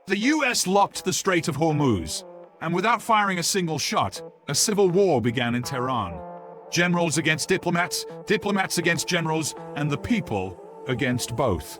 The US locked the Strait of Hormuz, and without firing a single shot, a civil war began in Tehran. Generals against diplomats, diplomats against generals, and the people against both.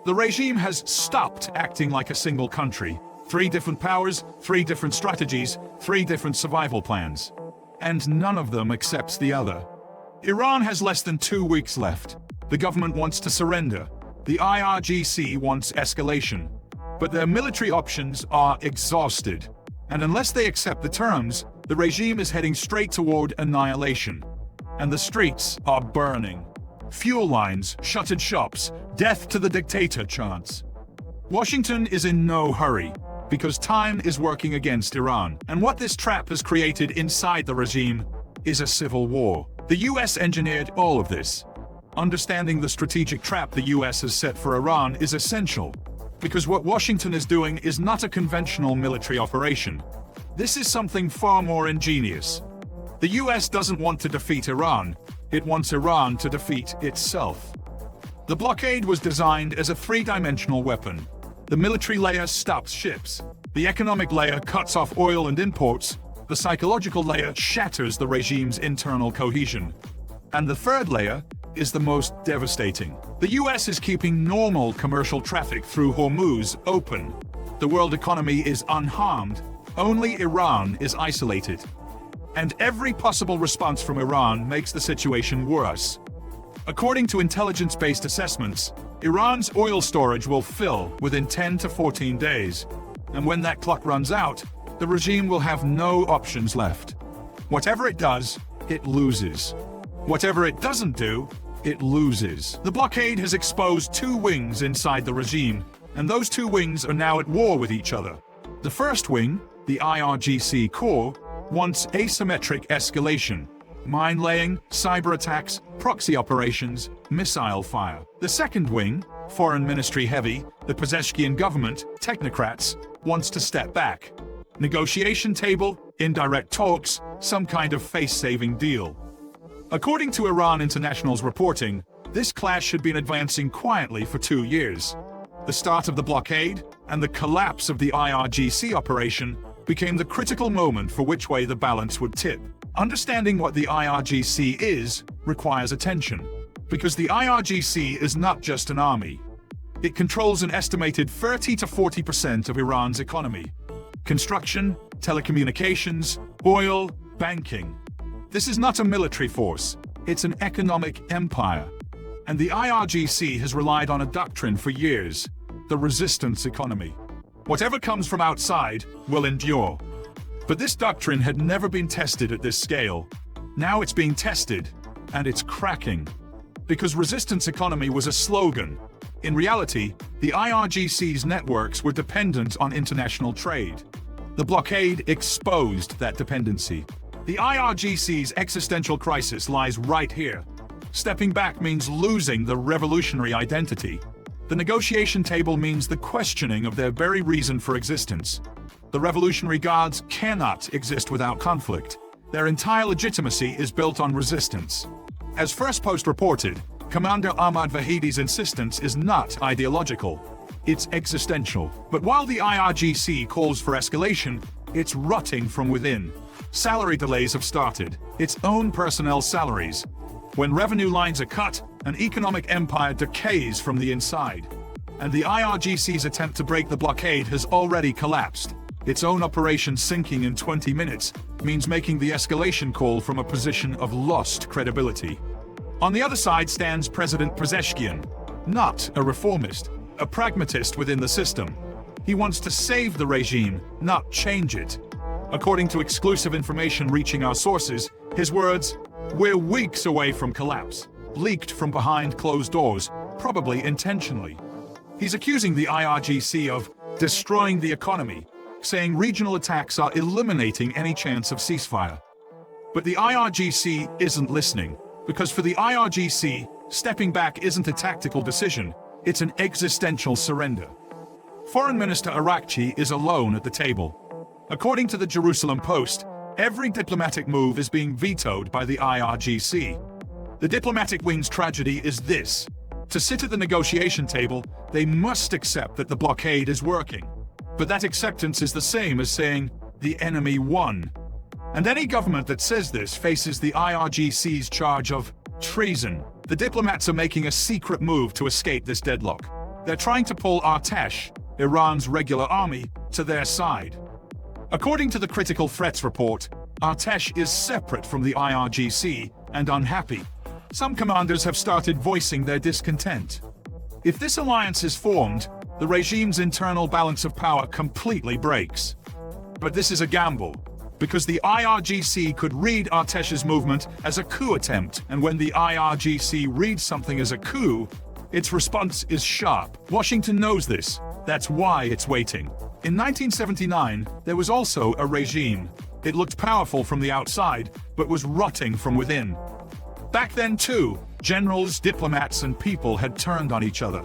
The regime has stopped acting like a single country. 3 different powers, 3 different strategies, 3 different survival plans. And none of them accepts the other. Iran has less than 2 weeks left. The government wants to surrender. The IRGC wants escalation. But their military options are exhausted. And unless they accept the terms, the regime is heading straight toward annihilation. And the streets are burning. Fuel lines, shuttered shops, death to the dictator chants. Washington is in no hurry, because time is working against Iran. And what this trap has created inside the regime is a civil war. The US engineered all of this. Understanding the strategic trap the US has set for Iran is essential, because what Washington is doing is not a conventional military operation. This is something far more ingenious. The US doesn't want to defeat Iran, it wants Iran to defeat itself. The blockade was designed as a 3-dimensional weapon. The military layer stops ships. The economic layer cuts off oil and imports. The psychological layer shatters the regime's internal cohesion. And the third layer is the most devastating. The US is keeping normal commercial traffic through Hormuz open. The world economy is unharmed. Only Iran is isolated. And every possible response from Iran makes the situation worse. According to intelligence-based assessments, Iran's oil storage will fill within 10 to 14 days. And when that clock runs out, the regime will have no options left. Whatever it does, it loses. Whatever it doesn't do, it loses. The blockade has exposed 2 wings inside the regime, and those 2 wings are now at war with each other. The first wing, the IRGC core, wants asymmetric escalation. Mine-laying, cyber attacks, proxy operations, missile fire. The second wing, Foreign Ministry heavy, the Pezeshkian government, technocrats, wants to step back. Negotiation table, indirect talks, some kind of face-saving deal. According to Iran International's reporting, this clash had been advancing quietly for 2 years. The start of the blockade and the collapse of the IRGC operation became the critical moment for which way the balance would tip. Understanding what the IRGC is requires attention, because the IRGC is not just an army. It controls an estimated 30 to 40% of Iran's economy. Construction, telecommunications, oil, banking. This is not a military force, it's an economic empire. And the IRGC has relied on a doctrine for years, the resistance economy. Whatever comes from outside will endure. But this doctrine had never been tested at this scale. Now it's being tested, and it's cracking. Because resistance economy was a slogan. In reality, the IRGC's networks were dependent on international trade. The blockade exposed that dependency. The IRGC's existential crisis lies right here. Stepping back means losing the revolutionary identity. The negotiation table means the questioning of their very reason for existence. The Revolutionary Guards cannot exist without conflict. Their entire legitimacy is built on resistance. As First Post reported, Commander Ahmad Vahidi's insistence is not ideological. It's existential. But while the IRGC calls for escalation, it's rotting from within. Salary delays have started. Its own personnel salaries. When revenue lines are cut, an economic empire decays from the inside. And the IRGC's attempt to break the blockade has already collapsed. Its own operation sinking in 20 minutes means making the escalation call from a position of lost credibility. On the other side stands President Pezeshkian, not a reformist, a pragmatist within the system. He wants to save the regime, not change it. According to exclusive information reaching our sources, his words, "We're weeks away from collapse," leaked from behind closed doors, probably intentionally. He's accusing the IRGC of destroying the economy, saying regional attacks are eliminating any chance of ceasefire. But the IRGC isn't listening, because for the IRGC, stepping back isn't a tactical decision, it's an existential surrender. Foreign Minister Arakchi is alone at the table. According to the Jerusalem Post, every diplomatic move is being vetoed by the IRGC. The diplomatic wing's tragedy is this. To sit at the negotiation table, they must accept that the blockade is working. But that acceptance is the same as saying, the enemy won. And any government that says this faces the IRGC's charge of treason. The diplomats are making a secret move to escape this deadlock. They're trying to pull Artesh, Iran's regular army, to their side. According to the Critical Threats report, Artesh is separate from the IRGC and unhappy. Some commanders have started voicing their discontent. If this alliance is formed, the regime's internal balance of power completely breaks. But this is a gamble, because the IRGC could read Artesh's movement as a coup attempt, and when the IRGC reads something as a coup, its response is sharp. Washington knows this. That's why it's waiting. In 1979, there was also a regime. It looked powerful from the outside, but was rotting from within. Back then too, generals, diplomats, and people had turned on each other.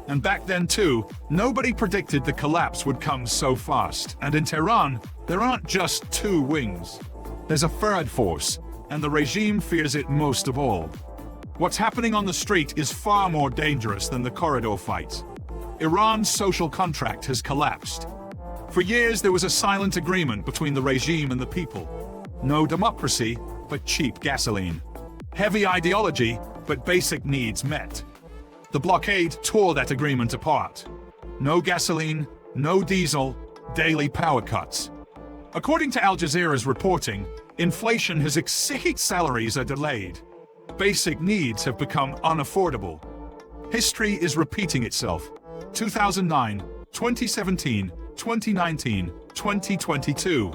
And back then too, nobody predicted the collapse would come so fast. And in Tehran, there aren't just two wings. There's a third force, and the regime fears it most of all. What's happening on the street is far more dangerous than the corridor fight. Iran's social contract has collapsed. For years, there was a silent agreement between the regime and the people. No democracy, but cheap gasoline. Heavy ideology, but basic needs met. The blockade tore that agreement apart. No gasoline, no diesel, daily power cuts. According to Al Jazeera's reporting, inflation has exceeded, salaries are delayed. Basic needs have become unaffordable. History is repeating itself. 2009, 2017, 2019, 2022.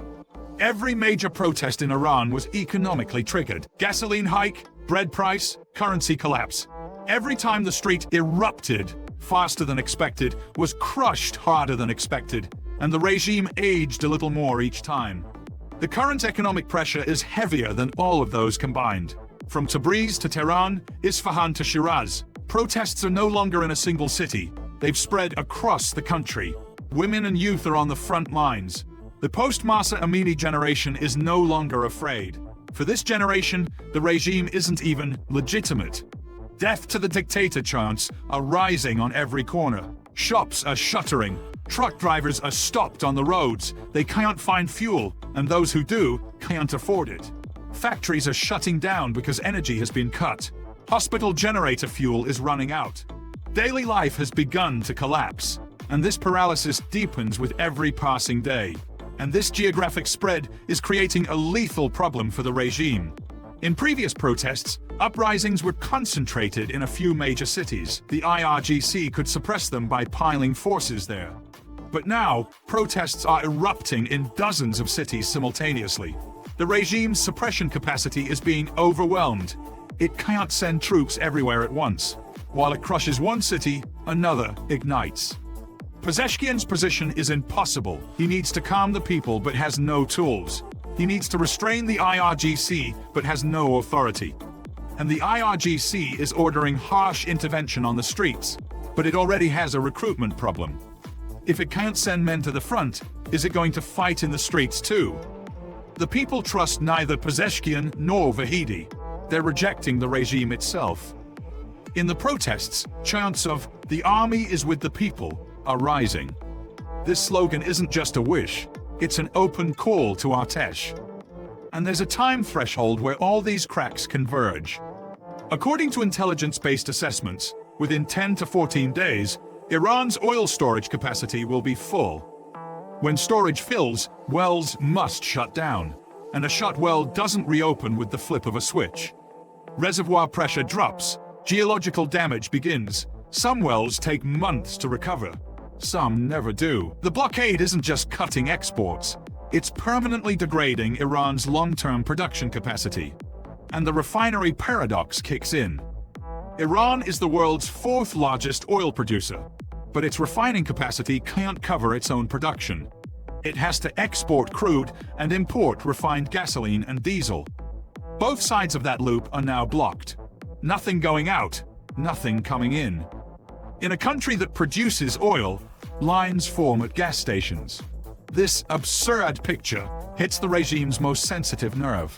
Every major protest in Iran was economically triggered. Gasoline hike, bread price, currency collapse. Every time the street erupted faster than expected, was crushed harder than expected, and the regime aged a little more each time. The current economic pressure is heavier than all of those combined. From Tabriz to Tehran, Isfahan to Shiraz, protests are no longer in a single city. They've spread across the country. Women and youth are on the front lines. The post-Mahsa Amini generation is no longer afraid. For this generation, the regime isn't even legitimate. Death to the dictator chants are rising on every corner. Shops are shuttering. Truck drivers are stopped on the roads. They can't find fuel, and those who do can't afford it. Factories are shutting down because energy has been cut. Hospital generator fuel is running out. Daily life has begun to collapse, and this paralysis deepens with every passing day. And this geographic spread is creating a lethal problem for the regime. In previous protests, uprisings were concentrated in a few major cities. The IRGC could suppress them by piling forces there. But now, protests are erupting in dozens of cities simultaneously. The regime's suppression capacity is being overwhelmed. It can't send troops everywhere at once. While it crushes one city, another ignites. Pezeshkian's position is impossible. He needs to calm the people but has no tools. He needs to restrain the IRGC but has no authority. And the IRGC is ordering harsh intervention on the streets, but it already has a recruitment problem. If it can't send men to the front, is it going to fight in the streets too? The people trust neither Pezeshkian nor Vahidi. They're rejecting the regime itself. In the protests, chants of "the army is with the people" are rising. This slogan isn't just a wish, it's an open call to Artesh. And there's a time threshold where all these cracks converge. According to intelligence-based assessments, within 10 to 14 days, Iran's oil storage capacity will be full. When storage fills, wells must shut down, and a shut well doesn't reopen with the flip of a switch. Reservoir pressure drops, geological damage begins. Some wells take months to recover. Some never do. The blockade isn't just cutting exports, it's permanently degrading Iran's long-term production capacity. And the refinery paradox kicks in. Iran is the world's fourth largest oil producer, but its refining capacity can't cover its own production. It has to export crude and import refined gasoline and diesel. Both sides of that loop are now blocked. Nothing going out, nothing coming in. In a country that produces oil, lines form at gas stations. This absurd picture hits the regime's most sensitive nerve.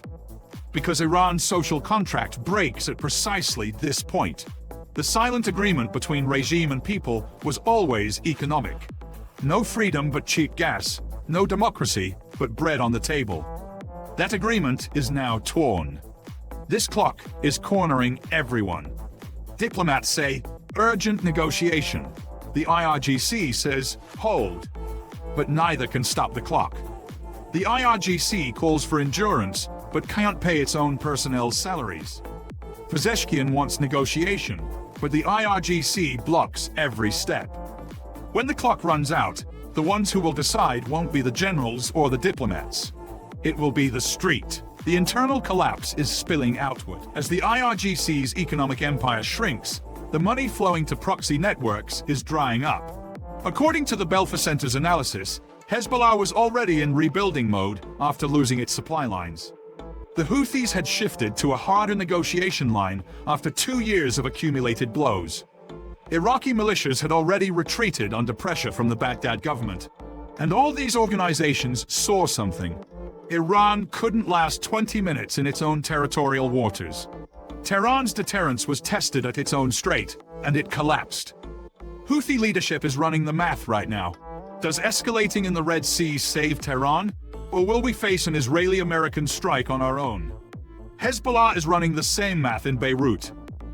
because Iran's social contract breaks at precisely this point. The silent agreement between regime and people was always economic. No freedom but cheap gas, no democracy but bread on the table. That agreement is now torn. This clock is cornering everyone. Diplomats say, urgent negotiation. The IRGC says, hold. But neither can stop the clock. The IRGC calls for endurance, but can't pay its own personnel's salaries. Pezeshkian wants negotiation, but the IRGC blocks every step. When the clock runs out, the ones who will decide won't be the generals or the diplomats. It will be the street. The internal collapse is spilling outward. As the IRGC's economic empire shrinks, the money flowing to proxy networks is drying up. According to the Belfer Center's analysis, Hezbollah was already in rebuilding mode after losing its supply lines. The Houthis had shifted to a harder negotiation line after 2 years of accumulated blows. Iraqi militias had already retreated under pressure from the Baghdad government. And all these organizations saw something. Iran couldn't last 20 minutes in its own territorial waters. Tehran's deterrence was tested at its own strait, and it collapsed. Houthi leadership is running the math right now. Does escalating in the Red Sea save Tehran? Or will we face an Israeli-American strike on our own? Hezbollah is running the same math in Beirut.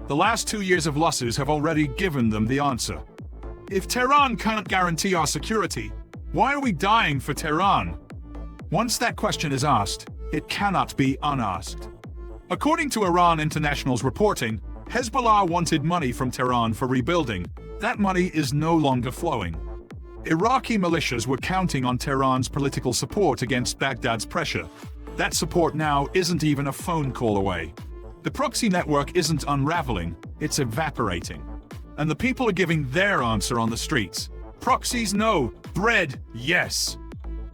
The last 2 years of losses have already given them the answer. If Tehran can't guarantee our security, why are we dying for Tehran? Once that question is asked, it cannot be unasked. According to Iran International's reporting, Hezbollah wanted money from Tehran for rebuilding. That money is no longer flowing. Iraqi militias were counting on Tehran's political support against Baghdad's pressure. That support now isn't even a phone call away. The proxy network isn't unraveling, it's evaporating. And the people are giving their answer on the streets. Proxies no, bread yes.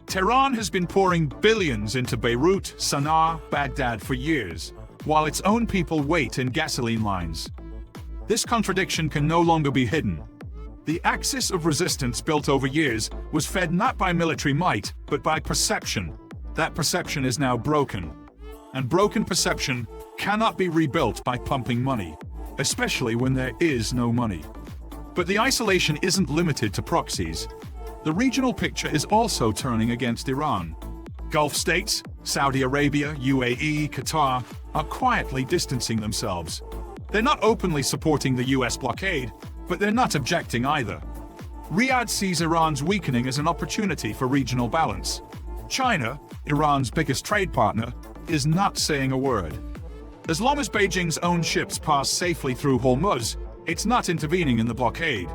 Tehran has been pouring billions into Beirut, Sana'a, Baghdad for years, while its own people wait in gasoline lines. This contradiction can no longer be hidden. The axis of resistance built over years was fed not by military might, but by perception. That perception is now broken. And broken perception cannot be rebuilt by pumping money, especially when there is no money. But the isolation isn't limited to proxies. The regional picture is also turning against Iran. Gulf states, Saudi Arabia, UAE, Qatar, are quietly distancing themselves. They're not openly supporting the US blockade, but they're not objecting either. Riyadh sees Iran's weakening as an opportunity for regional balance. China, Iran's biggest trade partner, is not saying a word. As long as Beijing's own ships pass safely through Hormuz, it's not intervening in the blockade.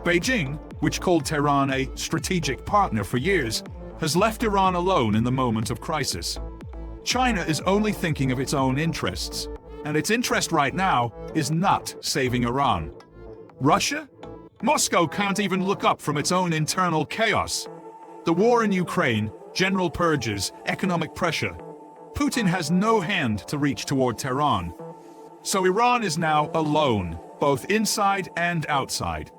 Beijing, which called Tehran a strategic partner for years, has left Iran alone in the moment of crisis. China is only thinking of its own interests, and its interest right now is not saving Iran. Russia? Moscow can't even look up from its own internal chaos. The war in Ukraine, general purges, economic pressure. Putin has no hand to reach toward Tehran. So Iran is now alone, both inside and outside.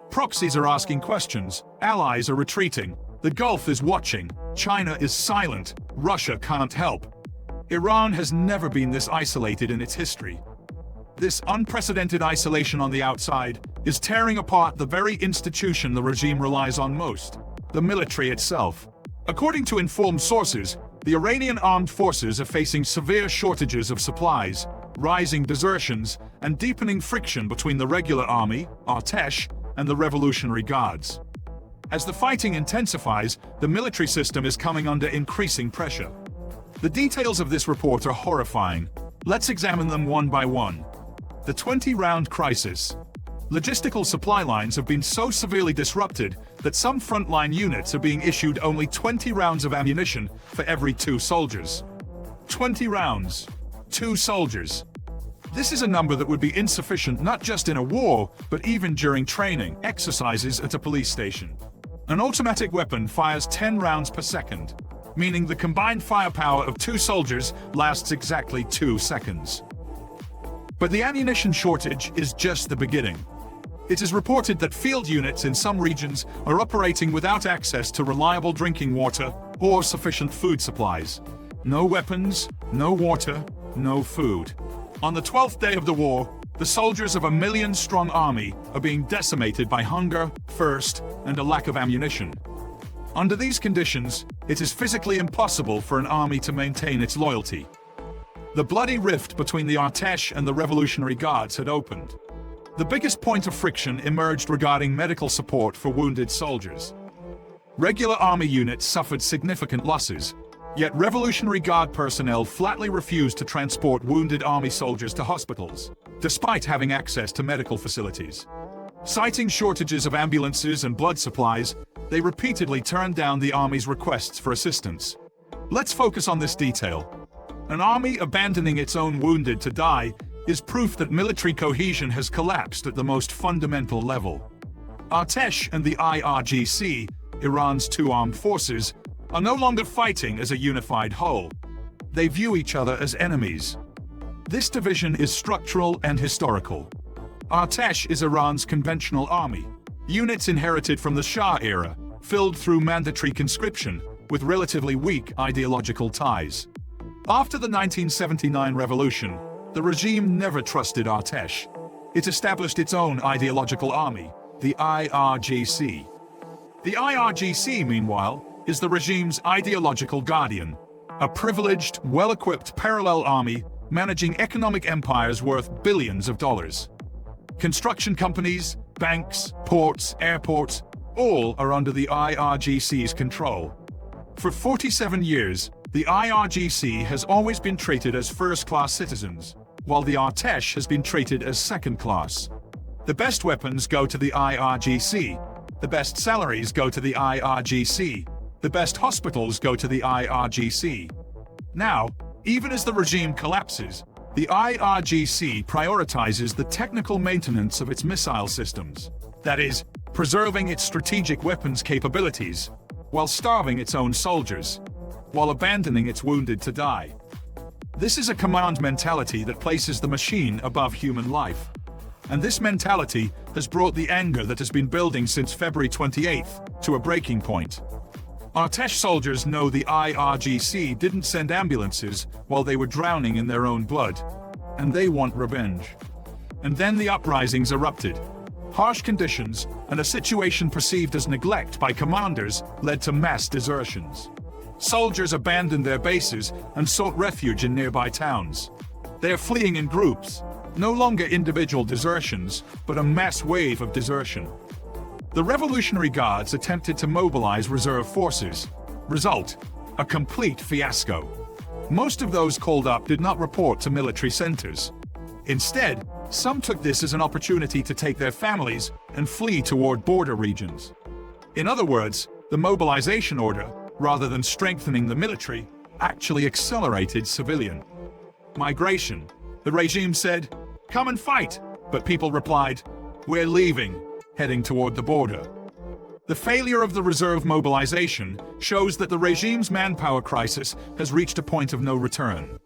Proxies are asking questions, allies are retreating, the Gulf is watching, China is silent, Russia can't help. Iran has never been this isolated in its history. This unprecedented isolation on the outside is tearing apart the very institution the regime relies on most, the military itself. According to informed sources, the Iranian armed forces are facing severe shortages of supplies, rising desertions, and deepening friction between the regular army, Artesh, and the Revolutionary Guards. As the fighting intensifies, the military system is coming under increasing pressure. The details of this report are horrifying. Let's examine them one by one. The 20-round crisis. Logistical supply lines have been so severely disrupted that some frontline units are being issued only 20 rounds of ammunition for every 2 soldiers. 20 rounds, 2 soldiers. This is a number that would be insufficient not just in a war, but even during training, exercises at a police station. An automatic weapon fires 10 rounds per second, meaning the combined firepower of 2 soldiers lasts exactly 2 seconds. But the ammunition shortage is just the beginning. It is reported that field units in some regions are operating without access to reliable drinking water or sufficient food supplies. No weapons, no water, no food. On the 12th day of the war, the soldiers of a million-strong army are being decimated by hunger, thirst, and a lack of ammunition. Under these conditions, it is physically impossible for an army to maintain its loyalty. The bloody rift between the Artesh and the Revolutionary Guards had opened. The biggest point of friction emerged regarding medical support for wounded soldiers. Regular army units suffered significant losses, yet Revolutionary Guard personnel flatly refused to transport wounded army soldiers to hospitals, despite having access to medical facilities. Citing shortages of ambulances and blood supplies, they repeatedly turned down the army's requests for assistance. Let's focus on this detail. An army abandoning its own wounded to die is proof that military cohesion has collapsed at the most fundamental level. Artesh and the IRGC, Iran's two armed forces, are no longer fighting as a unified whole. They view each other as enemies. This division is structural and historical. Artesh is Iran's conventional army, units inherited from the Shah era, filled through mandatory conscription, with relatively weak ideological ties. After the 1979 revolution, the regime never trusted Artesh. It established its own ideological army, the IRGC. The IRGC, meanwhile, is the regime's ideological guardian, a privileged, well-equipped parallel army managing economic empires worth billions of dollars. Construction companies, banks, ports, airports, all are under the IRGC's control. For 47 years, the IRGC has always been treated as first-class citizens, while the Artesh has been treated as second-class. The best weapons go to the IRGC, the best salaries go to the IRGC, the best hospitals go to the IRGC. Now, even as the regime collapses, the IRGC prioritizes the technical maintenance of its missile systems, that is, preserving its strategic weapons capabilities, while starving its own soldiers, while abandoning its wounded to die. This is a command mentality that places the machine above human life. And this mentality has brought the anger that has been building since February 28th to a breaking point. Artesh soldiers know the IRGC didn't send ambulances while they were drowning in their own blood, and they want revenge. And then the uprisings erupted. Harsh conditions and a situation perceived as neglect by commanders led to mass desertions. Soldiers abandoned their bases and sought refuge in nearby towns. They are fleeing in groups, no longer individual desertions, but a mass wave of desertion. The Revolutionary Guards attempted to mobilize reserve forces. Result: a complete fiasco. Most of those called up did not report to military centers. Instead, some took this as an opportunity to take their families and flee toward border regions. In other words, the mobilization order, rather than strengthening the military, actually accelerated civilian migration. The regime said, "Come and fight," but people replied, "We're leaving," heading toward the border. The failure of the reserve mobilization shows that the regime's manpower crisis has reached a point of no return.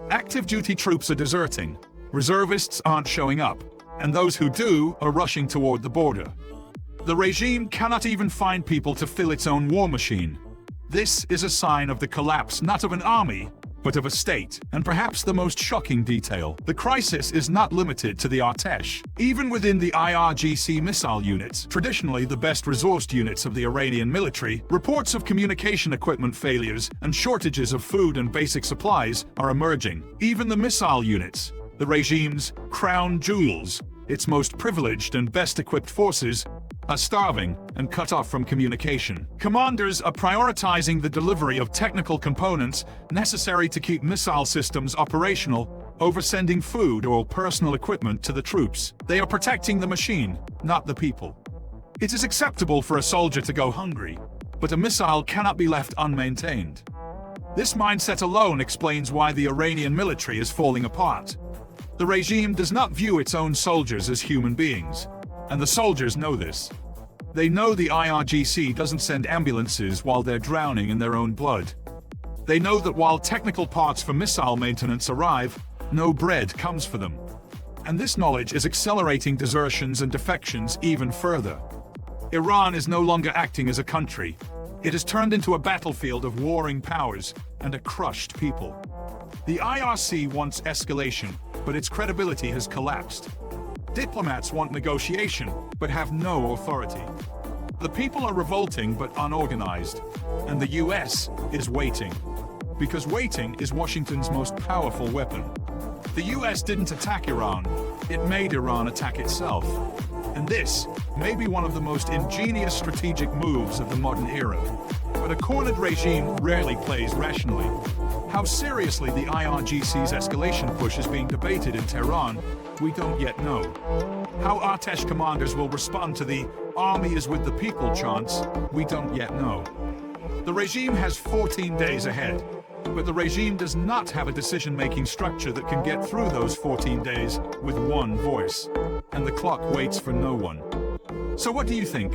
Active duty troops are deserting, reservists aren't showing up, and those who do are rushing toward the border. The regime cannot even find people to fill its own war machine. This is a sign of the collapse not of an army, but of a state. And perhaps the most shocking detail, the crisis is not limited to the Artesh. Even within the IRGC missile units, traditionally the best resourced units of the Iranian military, reports of communication equipment failures and shortages of food and basic supplies are emerging. Even the missile units, the regime's crown jewels, its most privileged and best equipped forces, are starving and cut off from communication. Commanders are prioritizing the delivery of technical components necessary to keep missile systems operational over sending food or personal equipment to the troops. They are protecting the machine, not the people. It is acceptable for a soldier to go hungry, but a missile cannot be left unmaintained. This mindset alone explains why the Iranian military is falling apart. The regime does not view its own soldiers as human beings, and the soldiers know this. They know the IRGC doesn't send ambulances while they're drowning in their own blood. They know that while technical parts for missile maintenance arrive, no bread comes for them. And this knowledge is accelerating desertions and defections even further. Iran is no longer acting as a country. It has turned into a battlefield of warring powers and a crushed people. The IRC wants escalation, but its credibility has collapsed. Diplomats want negotiation, but have no authority. The people are revolting but unorganized, and the US is waiting. Because waiting is Washington's most powerful weapon. The US didn't attack Iran, it made Iran attack itself. And this may be one of the most ingenious strategic moves of the modern era. But a cornered regime rarely plays rationally. How seriously the IRGC's escalation push is being debated in Tehran, we don't yet know. How Artesh commanders will respond to the "army is with the people" chants, we don't yet know. The regime has 14 days ahead, but the regime does not have a decision-making structure that can get through those 14 days with one voice. And the clock waits for no one. So what do you think?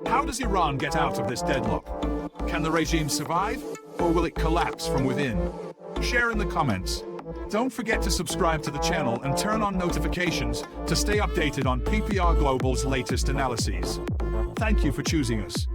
How does Iran get out of this deadlock? Can the regime survive, or will it collapse from within? Share in the comments. Don't forget to subscribe to the channel and turn on notifications to stay updated on PPR Global's latest analyses. Thank you for choosing us.